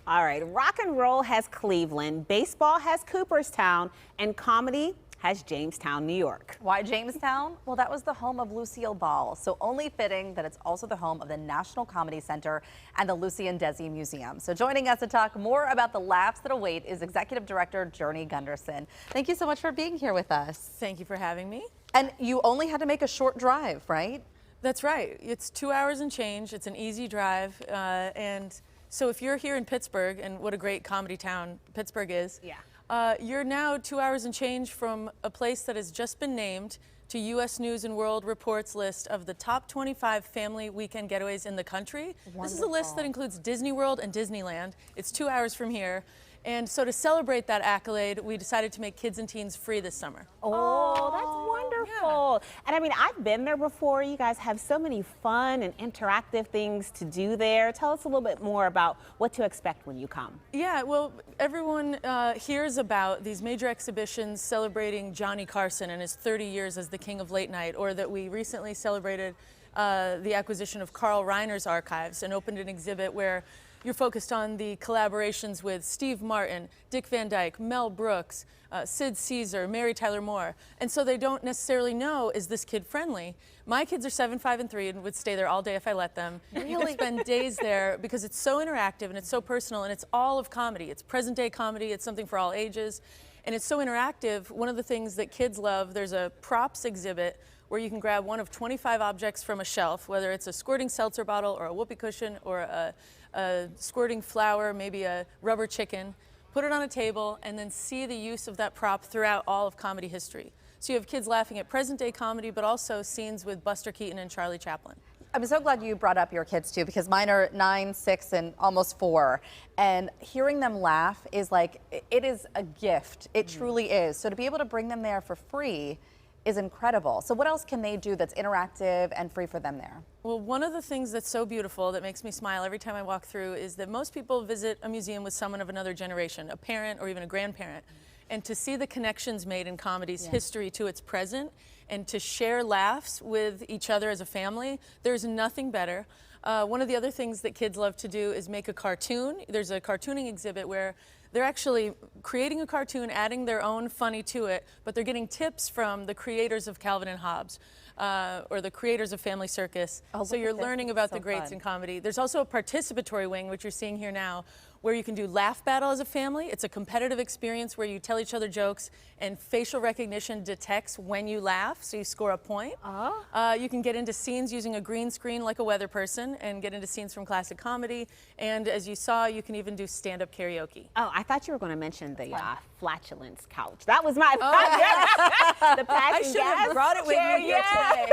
All right, rock and roll has Cleveland, baseball has Cooperstown, and comedy has Jamestown, New York. Why Jamestown? Well, that was the home of Lucille Ball, so only fitting that it's also the home of the National Comedy Center and the Luci and Desi Museum. So joining us to talk more about the laughs that await is Executive Director Journey Gunderson. Thank you so much for being here with us. Thank you for having me. And you only had to make a short drive, right? That's right. It's 2 hours and change. It's an easy drive. And so if you're here in Pittsburgh, and what a great comedy town Pittsburgh is, you're now 2 hours and change from a place that has just been named to U.S. News and World Report's list of the top 25 family weekend getaways in the country. Wonderful. This is a list that includes Disney World and Disneyland. It's 2 hours from here. And so to celebrate that accolade, we decided to make kids and teens free this summer. Oh, that's wonderful. Yeah. And I mean, I've been there before. You guys have so many fun and interactive things to do there. Tell us a little bit more about what to expect when you come. Yeah, well, everyone hears about these major exhibitions celebrating Johnny Carson and his 30 years as the king of late night, or that we recently celebrated the acquisition of Carl Reiner's archives and opened an exhibit where you're focused on the collaborations with Steve Martin, Dick Van Dyke, Mel Brooks, Sid Caesar, Mary Tyler Moore. And so they don't necessarily know, is this kid friendly? My kids are 7, 5, and 3 and would stay there all day if I let them. Really? You can spend days there because it's so interactive and it's so personal and it's all of comedy. It's present day comedy, it's something for all ages. And it's so interactive. One of the things that kids love, there's a props exhibit where you can grab one of 25 objects from a shelf, whether it's a squirting seltzer bottle or a whoopee cushion or a squirting flower, maybe a rubber chicken, put it on a table, and then see the use of that prop throughout all of comedy history. So you have kids laughing at present day comedy, but also scenes with Buster Keaton and Charlie Chaplin. I'm so glad you brought up your kids too, because mine are 9, 6, and almost 4. And hearing them laugh is like, it is a gift. It truly is. So to be able to bring them there for free is incredible. So what else can they do that's interactive and free for them there? Well, one of the things that's so beautiful that makes me smile every time I walk through is that most people visit a museum with someone of another generation, a parent or even a grandparent. And to see the connections made in comedy's history to its present and to share laughs with each other as a family, there's nothing better. One of the other things that kids love to do is make a cartoon. There's a cartooning exhibit where they're actually creating a cartoon, adding their own funny to it, but they're getting tips from the creators of Calvin and Hobbes, or the creators of Family Circus. So you're learning about the greats in comedy. There's also a participatory wing, which you're seeing here now, where you can do laugh battle as a family. It's a competitive experience where you tell each other jokes and facial recognition detects when you laugh, so you score a point. You can get into scenes using a green screen like a weather person and get into scenes from classic comedy. And as you saw, you can even do stand-up karaoke. Oh, I thought you were going to mention the flatulence couch. That was my the I should have brought it with me here today.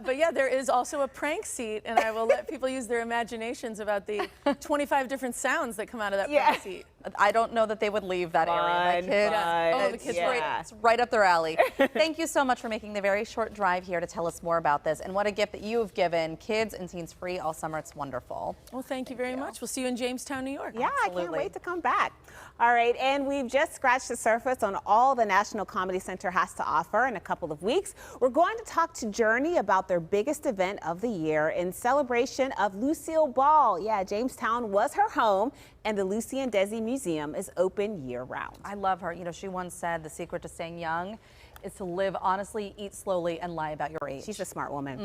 But yeah, there is also a prank seat, and I will let people use their imaginations about the 25 different sounds that come out of that prank seat. I don't know that they would leave that area. My kids, the kids it's right up their alley. Thank you so much for making the very short drive here to tell us more about this. And what a gift that you have given kids and teens free all summer. It's wonderful. Well, thank you very much. We'll see you in Jamestown, New York. Yeah, I can't wait to come back. All right, and we've just scratched the surface on all the National Comedy Center has to offer. In a couple of weeks, we're going to talk to Journey about their biggest event of the year in celebration of Lucille Ball. Yeah, Jamestown was her home, and the Luci and Desi Museum is open year-round. I love her. You know, she once said the secret to staying young is to live honestly, eat slowly, and lie about your age. She's a smart woman.